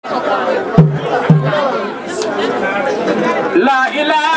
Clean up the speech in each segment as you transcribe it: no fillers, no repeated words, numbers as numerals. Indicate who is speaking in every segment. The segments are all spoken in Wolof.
Speaker 1: La ilaha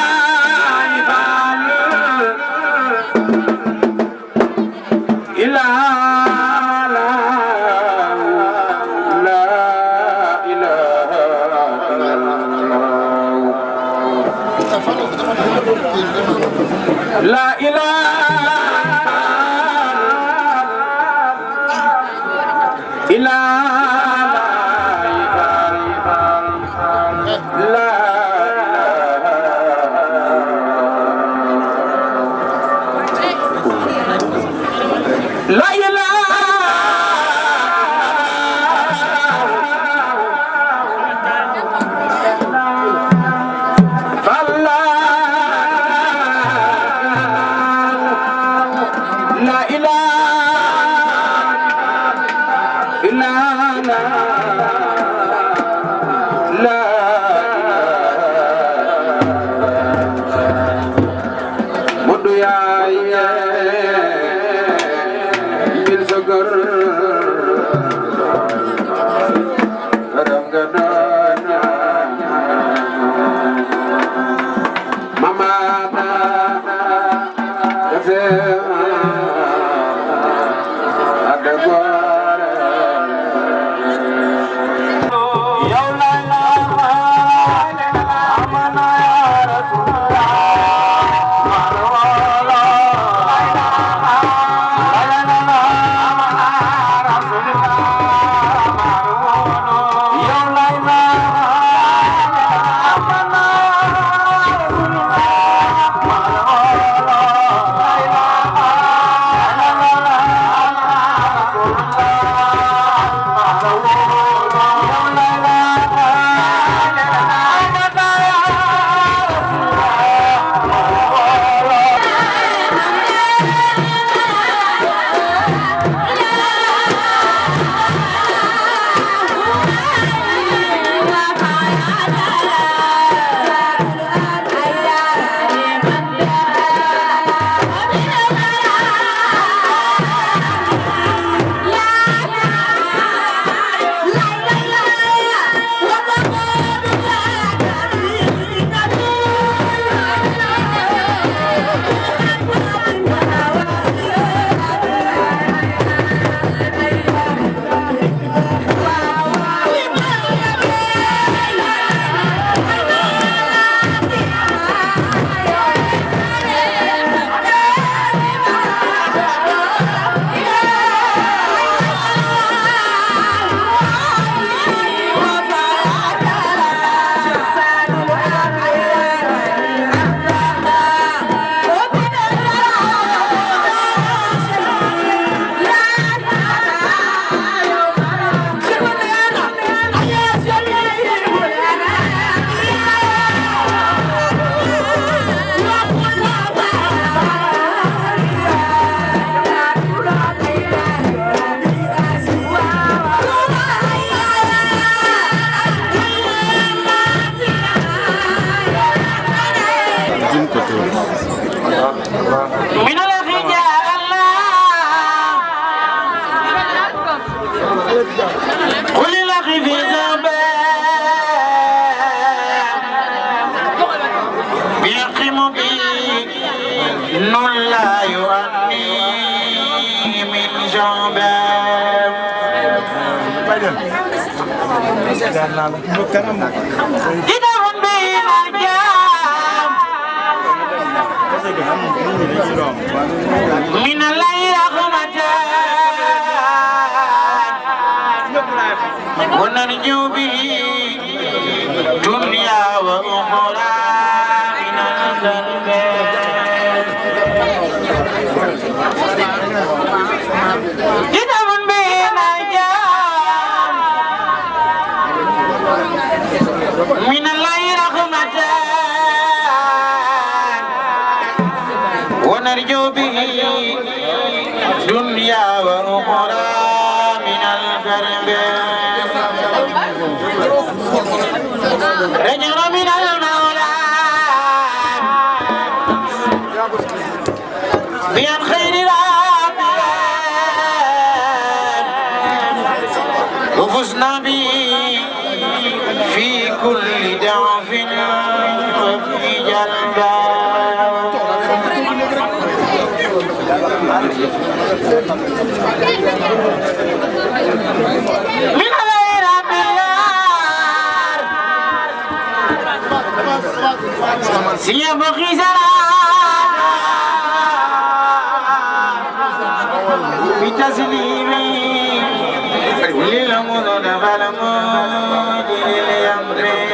Speaker 1: ونرجو به دنيا وأخرى من الذنب كتاب به نجام من الله رحمة ونرجو به دنيا وأخرى من الكرب رجعنا من المولى بأن خير العباد وفزنا به في كل ضعف وفي جلبة من غير بالله سيبقي بتسليمي للمدن فالمود لليمين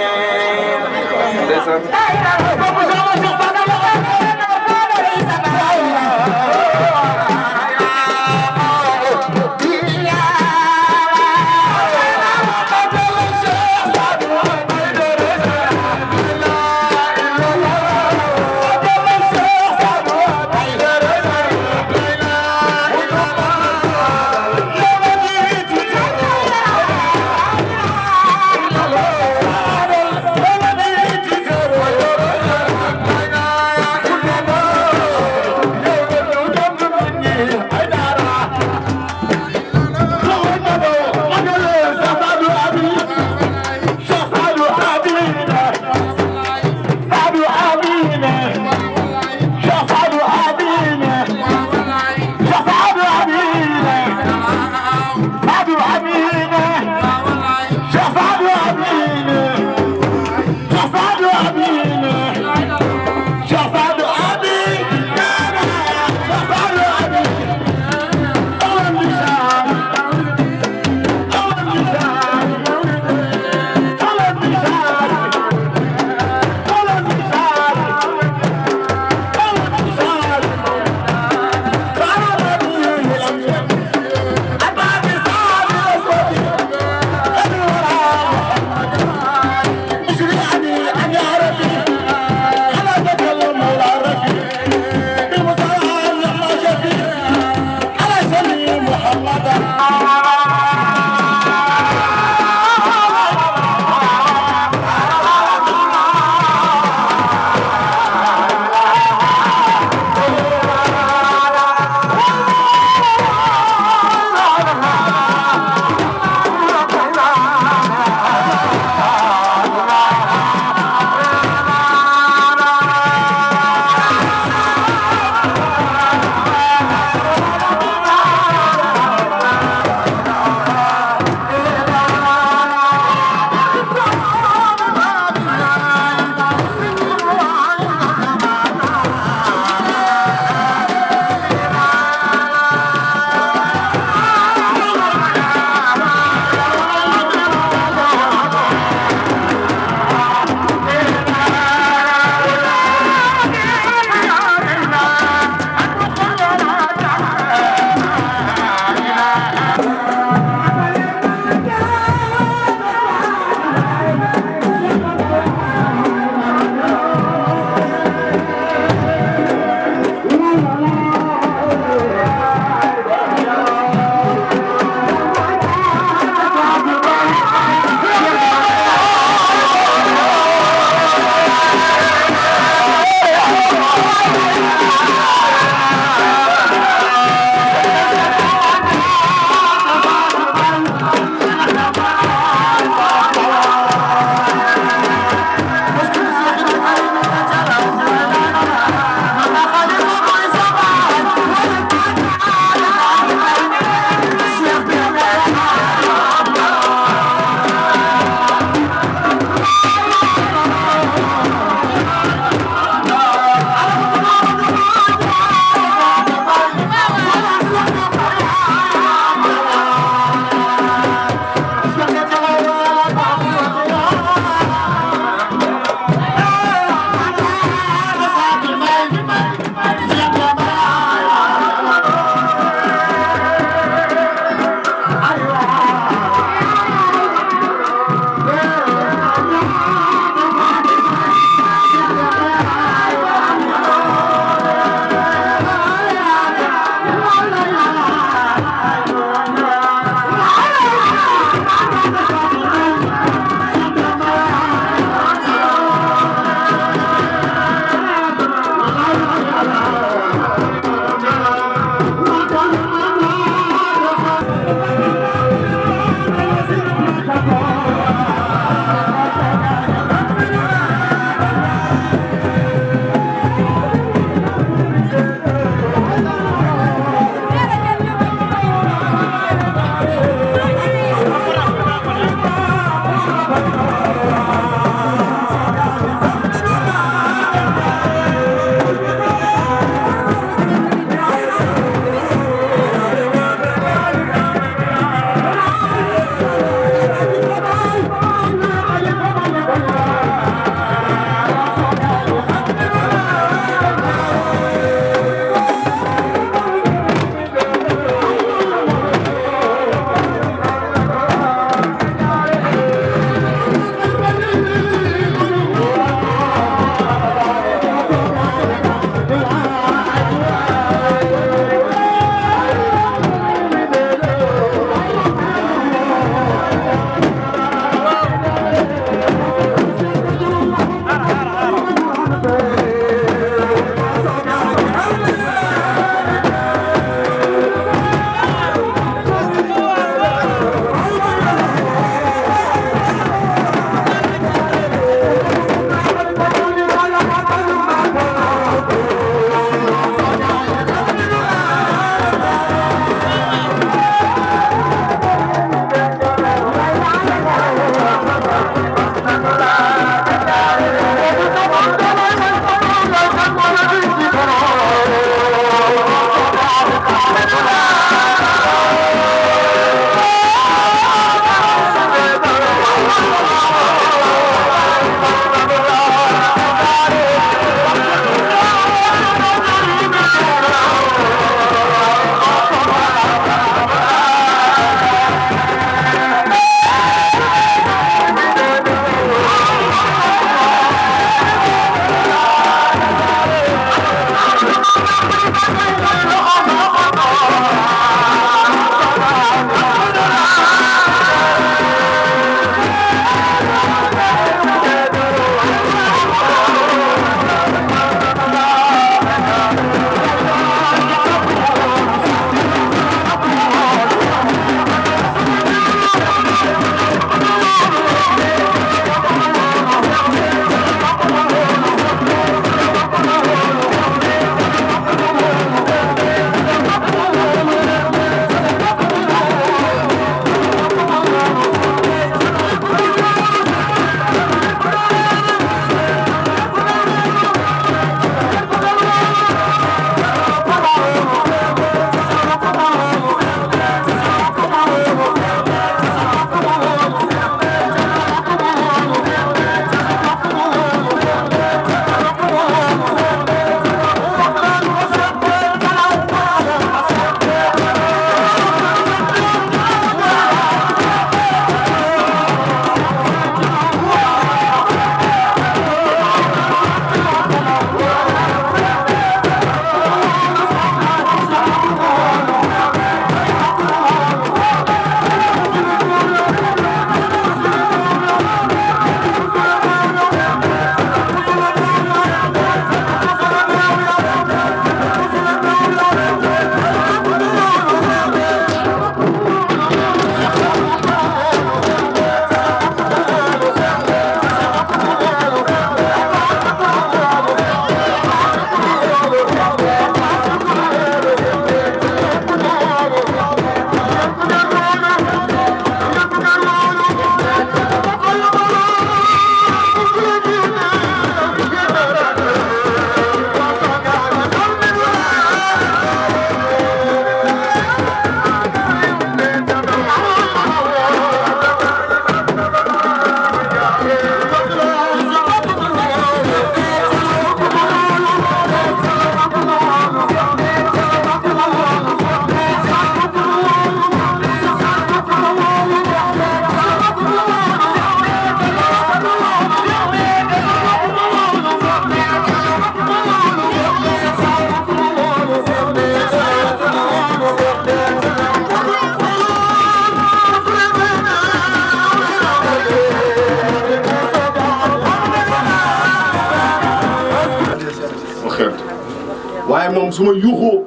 Speaker 2: waaye moom su ma yuuxoo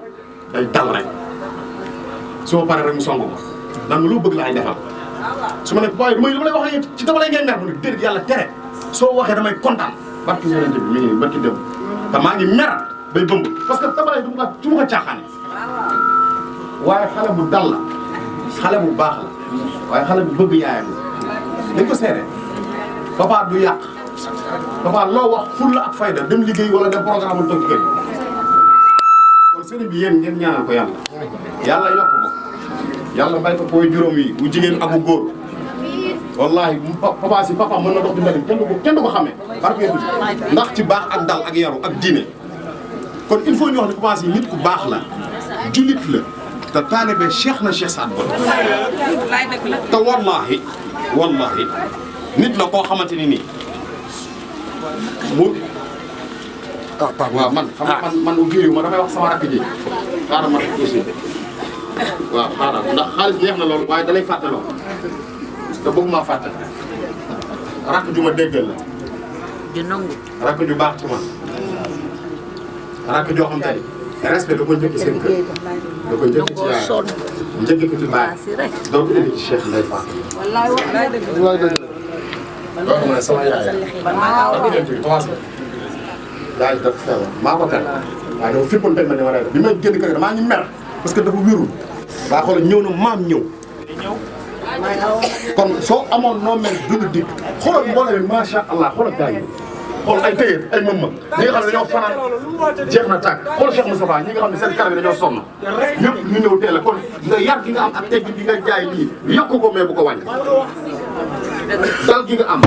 Speaker 2: day dal rek su ma paree rek mu song ma nan ma loo bëgg laay defal su ma ne waaye dama lay wax ne ci dama lay ngay mer mu ne déedéet yàlla tere soo waxee damay kontaan barki yonent bi mi ngi nii barki dem te maa ngi mer bay bëmb parce que dama lay du ma ko caaxaane waaye xale bu dal la xale bu baax la waaye xale bu bëgg yaayam la dañ ko seere papa du yàq papa loo wax fulla ak fayda dem liggéey wala dem programme lu toog ci kër kon sëriñ bi yéen ngeen ñaanal ko yàlla yàlla yokk ko yàlla bay ko koy juróom yi bu jigéen ak bu góor wallahi papa si papa mën na dox di mbedd kenn du ko xamee barke ndax ci baax ak dal ak yaru ak diine kon il faut ñu wax ne papa si nit ku baax la jullit la te taalibe Cheikh na Cheikh Saad Bou te wallahi nit la koo xamante ni nii mu waaw man xam nga man géeyu ma damay wax sama rakk ji xaaral ma rek aussi waaw xaaral ndax xaalis neex na loolu waaye dalay fàtte loolu te bëgg maa fàtte rakk ju ma déggal la
Speaker 3: di nangu
Speaker 2: rakk ju baax ci man rakk joo xam tey respect da ko njëkk seen kër da ko njëkk ci yaay njëkk ko ci baay doo ko indi ci Cheikh Ndeye Fatou wallaay dëgg doo xam ne sama yaay ak identi bi commencé yaay dafa feebar maa ko tel waaye dafa fippoon teg ma ne war a bi may génn kër damaa ñu mer parce que dafa wérul waa xoolal ñëw na maam ñëw kon soo amoon noo mel dund dikk xoolal mbooloo mi macha allah xoolal gars yi xool ay téyeer ay mëm ñi nga xam ne dañoo fanaan jeex na tàkk xool Cheikh Moustapha ñi nga xam ne seen kanam yi dañoo sonn ñëpp ñu ñëw teel a kon nga yar gi nga am ak tegg gi nga jaay lii yokk ko mais bu ko wàññi dal gi nga am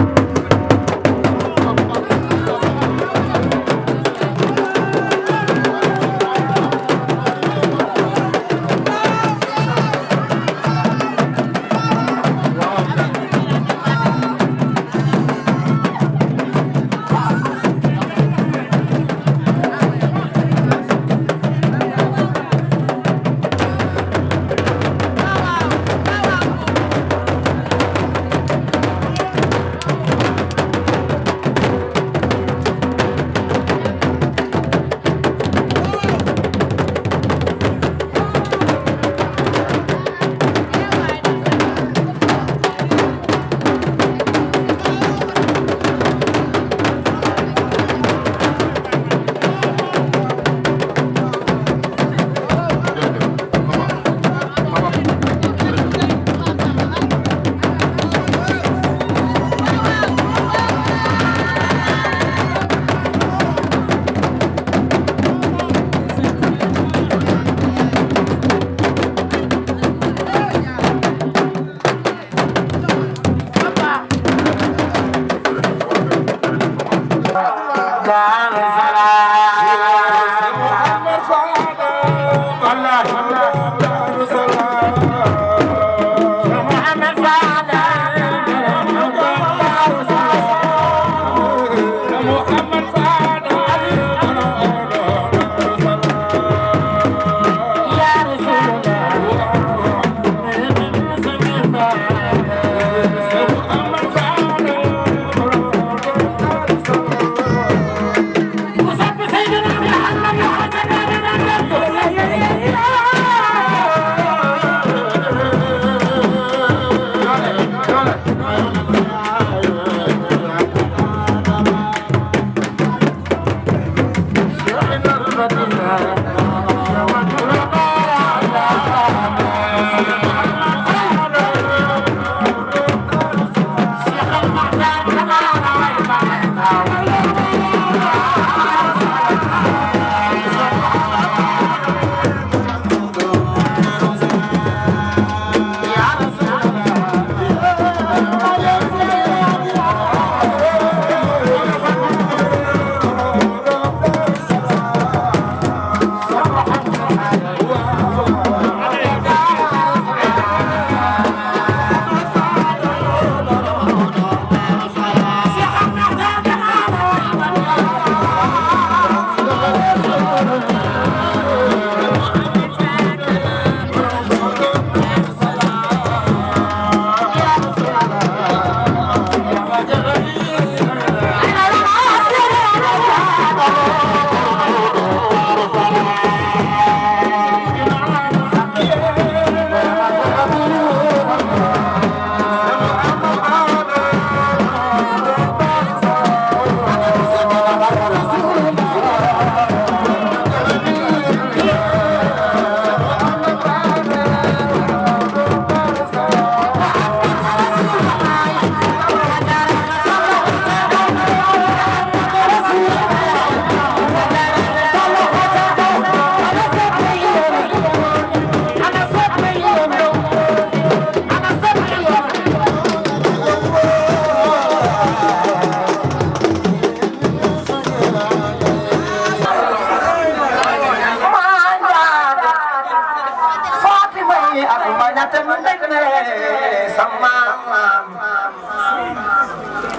Speaker 3: sama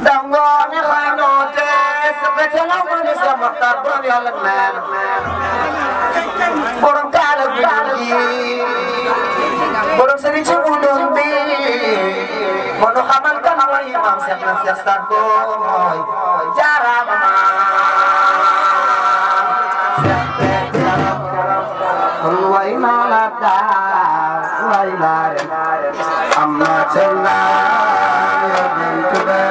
Speaker 3: dangone xanote sebetela woni sama tabon yalla men borom kala bi borom serigne ci budon bi mono xamal kan moy imam Cheikh na Cheikh Sarko moy jarama ma wayna la da wayna amma tella ya bintu ba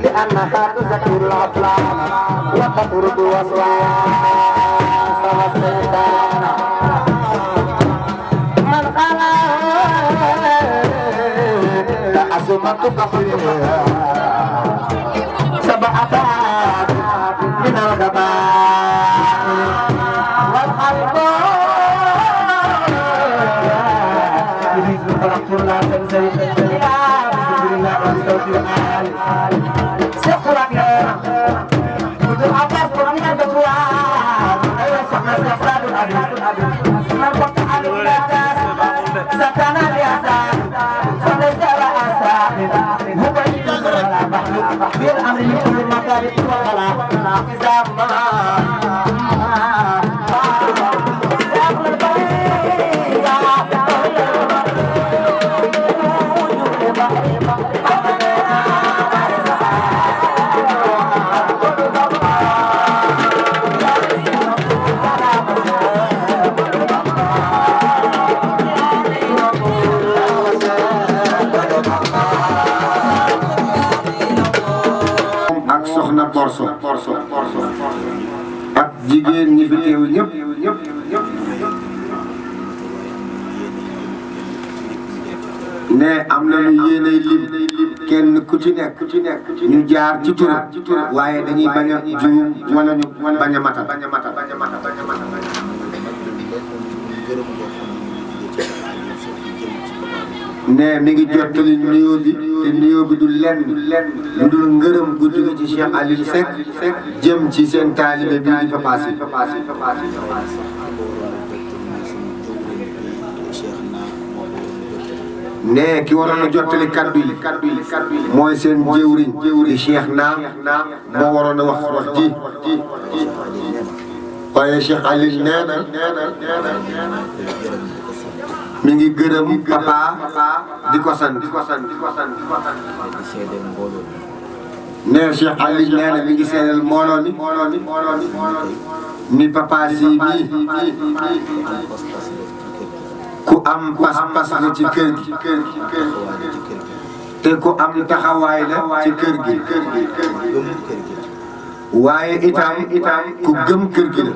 Speaker 3: لأنها تذكر الأطلال وتطرد وسواس والشيطان من قال لأسمت كفرها سبعة من الغباء والقلب يريد فرق لا تنزل إلى بسم الله والصوت العالي سقرا بدون عباس قرآن الدكوان أيها الصحنة سيصاد الأبي
Speaker 4: ak jigéen ñi fi teew ñëpp ne am nañu yéenay lim kenn ku ci nekk ñu jaar ci turam waaye dañuy bañ a juum wala ñu bañ a matal ne mi ngi jottali nuyoo bi te nuyoo bi du lenn lu dul ngërëm gu jóge ci Cheikh Aliou Seck jëm ci seen taalibe bi di Papa Sy ne ki waroon a jottali kaddu yi mooy seen jëwriñ di Cheikh naa moo waroon a wax ji waaye Cheikh Aliou nee na mi ngi gërëm papa di ko sant ne Cheikh Aliou nee na mi ngi seedeel mbooloo mi ni Papa Sy mii ku am pas-pas la ci kër gi te ku am taxawaay la ci kër gi waaye itam ku gëm kër gi la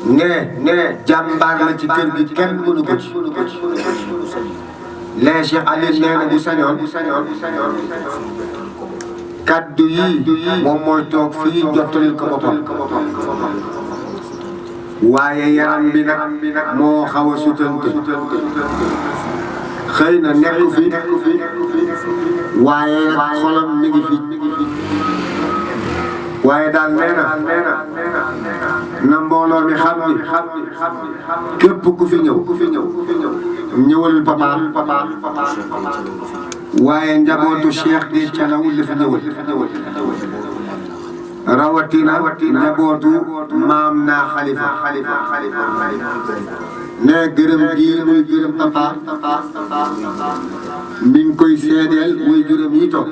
Speaker 4: ne jàmbaar la ci kër gi kenn mënu ko ci les Cheikh Aliou nee na bu sañoon kaddu yi moom mooy toog fii jottalil ko boppam waaye yaram bi nag moo xaw a sutante xëy na nekku fi waaye nag xolam mi ngi fi waaye daal nee na mbooloo mi xam ni képp ku fi ñëw ñëwal papa waaye njabootu Cheikh di Thialaw la fi ñëwal rawatina njabootu maam naa Khalifa ne gërëm gii muy gërëm papa mi ngi koy seedeel muy juróom yi toog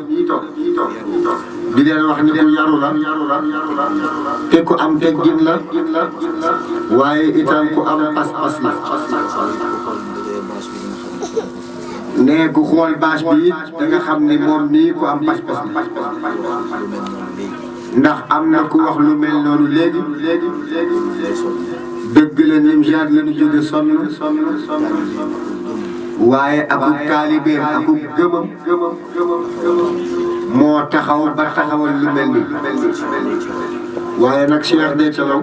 Speaker 4: di leen wax ni ku yaru la te ku am teggin la waaye itam ku am pas-pas la ne ku xool bâche bi da nga xam ni moom nii ku am pas-pas la ndax am na ku wax lu mel noonu léegi dëgg la Nimjaat la ñu jóge sonn waaye akub taalibeem akub gëmam moo taxaw ba taxawal lu mel ni waaye nag Cheikh de Thialaw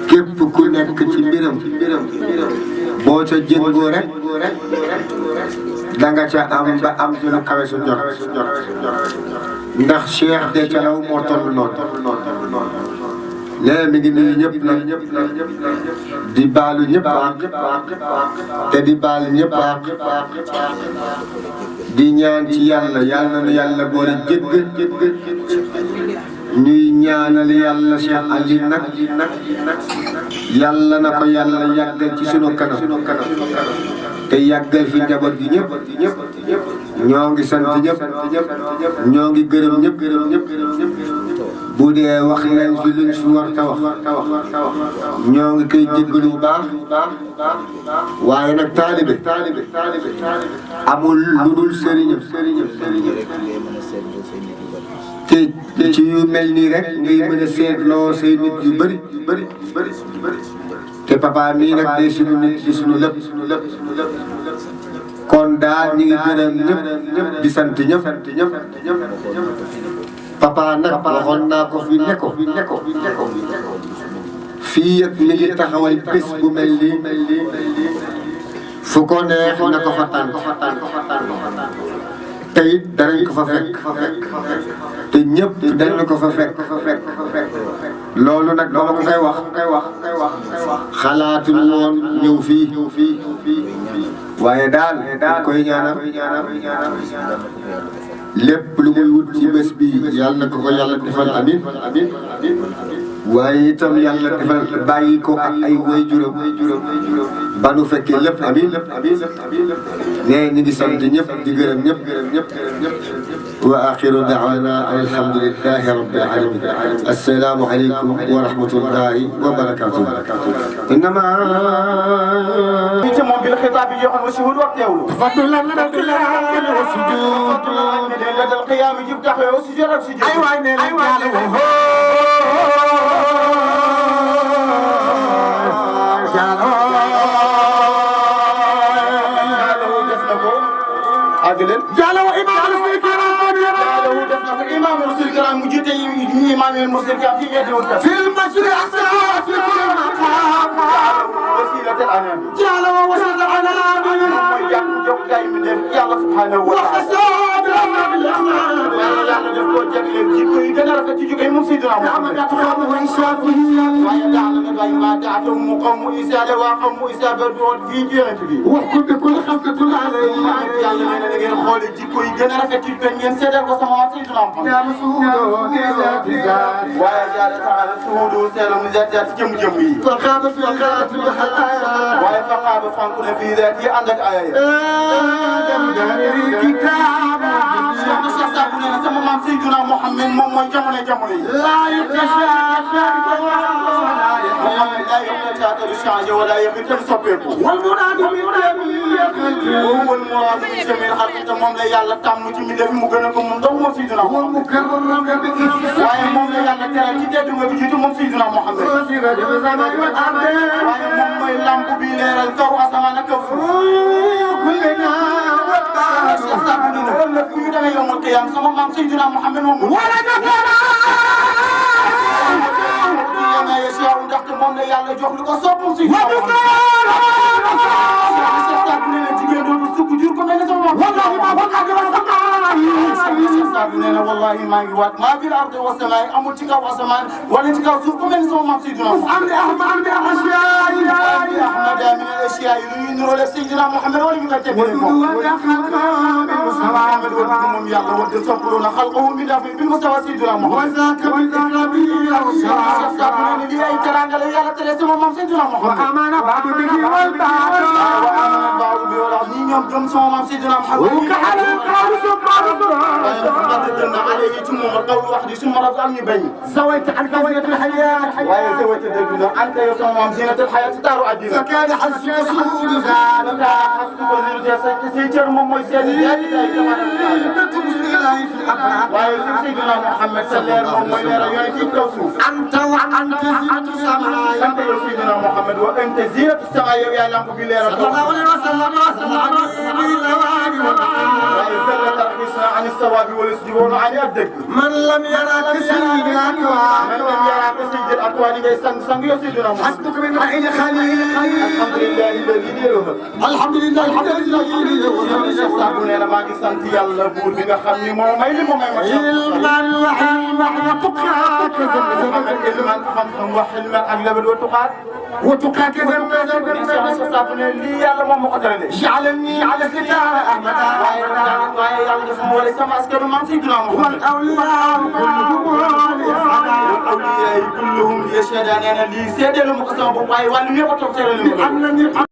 Speaker 4: képp ku nekk ci mbiram boo ca jëngoo rek da nga ca am ba am ci lu kawe su njort ndax Cheikh de Thialaw moo toll noonu nee mi ngi nuyu ñëpp nag di baalu ñëpp ak te di baal ñëpp ak di ñaan ci yàlla na nu yàlla boole jéggal ñuy ñaanal yàlla Cheikh Aliou nag yàlla na ko yàlla yàggal ci sunu kanam te yàggal fi njaboot gi ñëpp ñoo ngi sant ñëpp ñoo ngi gërëm ñëpp bu dee wax leen fi luñ fi war ta wax ñoo ngi koy jéggalu bu baax waaye nag taalibe amul lu dul sëriñam te ci yu mel nii rek ngay mën a seetloo say nit yu bëri te papa mii nag day sunu nit di sunu lépp kon daal ñi ngi gërëm ñëpp di sant ñëpp papa nag waxoon naa ko fi ne ko fii ak mi ngi taxawal bés bu mel nii fu ko neex na ko fa tànn te it danañ ko fa fekk te ñëpp dañ ko fa fekk loolu nag ba ma ko koy wax xalaatul woon ñëw fii waaye daal koy ñaanal lépp lu muy wut ci bés bi yàlla na ko yàlla defal amin waaye itam yàlla defal bàyyi ko ak ay waajuram ba nu fekkee lépp amin nee ñu ngi sant ñëpp di gërëm ñëpp wa axiru da'wana alhamdulillahi rabbil alamin assalaamu aleykum wa rahmatullahi wa barakatuh innama
Speaker 3: moom bi la xitaab bi joxoon wa shuhud wa teewlu fadlan lana al-qiyaam wa sujud lana al-qiyaam jib taxaw wa sujud ak sujud ay waay nee na Jaalaw imam rasul kiram mu jiite imam rasul kiram ci ñetti woon fil masjid asra fi kulli maqam wasilat al anam jaalaw wasat al anam mooy jàpp jokk tay mi def yàlla subhanahu wa ta'ala yàlla def ko jagleel jikko yi gën a rafet ci jikko yi moom Seydina Muhammad waaye daal na bay ma daatu mu qawmu isa la wa qawmu isa ba doon fii jërënt bi wax ko de kul xafkatul alayhi yàlla nee na da ngeen xool jikko yi gën a rafet ci jikko ngeen seedal ko sama Seydina Muhammad waaye jaare taala suudu seelu mu zat ci jëm yi fa xaaba fi xaati bi halaya waaye fa xaaba fanku ne fii zat yi ànd ak aya sama maam Seydina Muhammad moom mooy jamono yi laa yuxtaatu changé wala yëkkati soppeeku wal muraadu min jamil xalqi moom la yàlla tàmm ci mi def mu gën a ko moom donc moom Seydina Muhammad waaye moom la yàlla teral ci tedd nga bi jiitu moom Seydina Muhammad waaye moom mooy lamp bi leeral kaw asamaan ak kaw bu ñu demee yawmal qiyaam sama maam Seydina Muhammad moom ndaxte moom la yàlla jox lu ko soob moom Seydina Muhammad jigéen dootu sukk jur ko mel ne sama maam nee na wallahi maa ngi waat maa fil ardi wa samaa'i amul ci kaw asamaan wala ci kaw suuf ku mel ne sama maam Seydina Muhammad ahmad min al-ashyaa lu ñuy niróole Seydina Muhammad wala ñu koy teggale moom Muhammad wa moom yàlla wa de soppaluna xalqahu min dafi bil mustawa Seydina Muhammad li ay teranga la yàlla tere sama maam Seydina Muhammad amana ba'du bihi wal ba'du ñi ñoom gëm sama maam Seydina Muhammad عليه ثم القول وحدي ثم رفع عني بني سويت عنك زينة الحياة ويا سويت الدنيا أنت يا صمام زينة الحياة تارو عدينا فكان حسك سود زاد حسك وزير جسد سيجر مم يسير ويا سيدنا محمد صلى الله عليه وسلم أنت وأنت زينة السماء أنت يا سيدنا محمد وأنت زينة السماء يا لام بليل صلى الله عليه وسلم عن الثواب والسجون عن الدق من لم يراك سيد الأكوان من لم يراك سيد الأكوان يسنگ يسيدنا حسبك من عين خليل الحمد لله الذي يرهم الحمد لله الذي يرهم أنا ما سنت يلا بور بيغا خامني مو ماي لي مو ماي ما علما وحلما وتقاك علما خم وحلما اغلب وتقاك وتقاك لي يلا مو مقدر جعلني على ستار احمد وليس معسكر من سيدنا محمد والأولياء كلهم يشهدون أن لي سيد المقسم بالله والنبي